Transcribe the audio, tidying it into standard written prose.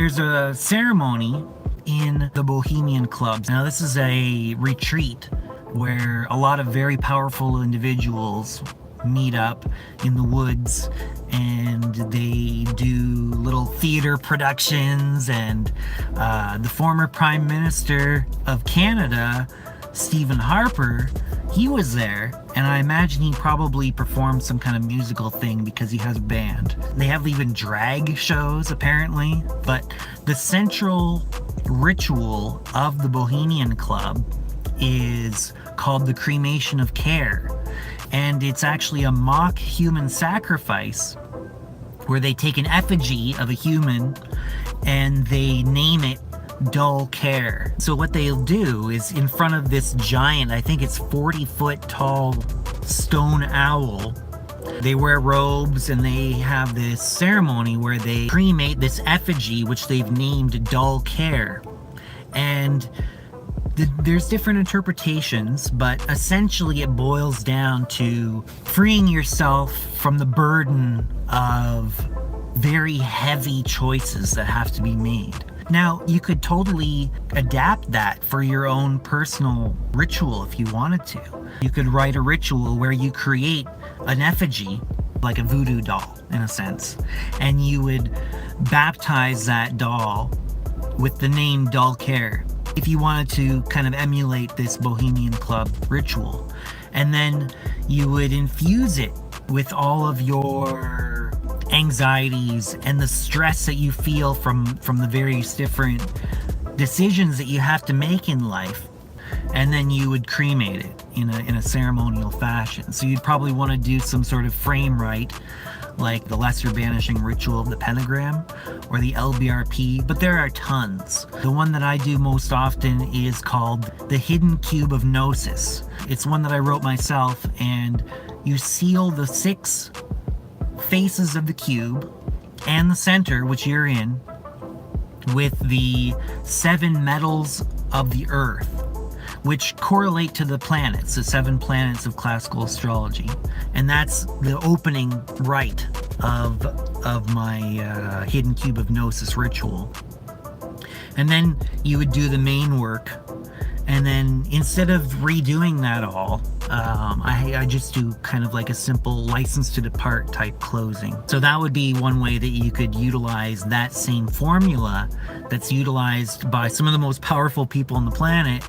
There's a ceremony in the Bohemian clubs. Now, this is a retreat where a lot of very powerful individuals meet up in the woods, and they do little theater productions. And the former Prime Minister of Canada, Stephen Harper, he was there, and I imagine he probably performed some kind of musical thing because he has a band. They have even drag shows, apparently. But the central ritual of the Bohemian Club is called the Cremation of Care. And it's actually a mock human sacrifice where they take an effigy of a human and they name it Dull Care. So what they'll do is, in front of this giant, I think it's 40-foot tall stone owl, they wear robes and they have this ceremony where they cremate this effigy which they've named Dull Care. And there's different interpretations, but essentially it boils down to freeing yourself from the burden of very heavy choices that have to be made. Now, you could totally adapt that for your own personal ritual if you wanted to. You could write a ritual where you create an effigy, like a voodoo doll in a sense, and you would baptize that doll with the name Dull Care, if you wanted to kind of emulate this Bohemian Club ritual. And then you would infuse it with all of your anxieties and the stress that you feel from the various different decisions that you have to make in life. And then you would cremate it in a ceremonial fashion. So you'd probably want to do some sort of frame rite, like the Lesser Banishing Ritual of the Pentagram or the LBRP, but there are tons. The one that I do most often is called the Hidden Cube of Gnosis. It's one that I wrote myself, and you seal the 6 faces of the cube and the center, which you're in, with the 7 metals of the earth, which correlate to the planets, the 7 planets of classical astrology. And that's the opening rite of my Hidden Cube of Gnosis ritual. And then you would do the main work, and then instead of redoing that all, I just do kind of like a simple license to depart type closing. So that would be one way that you could utilize that same formula that's utilized by some of the most powerful people on the planet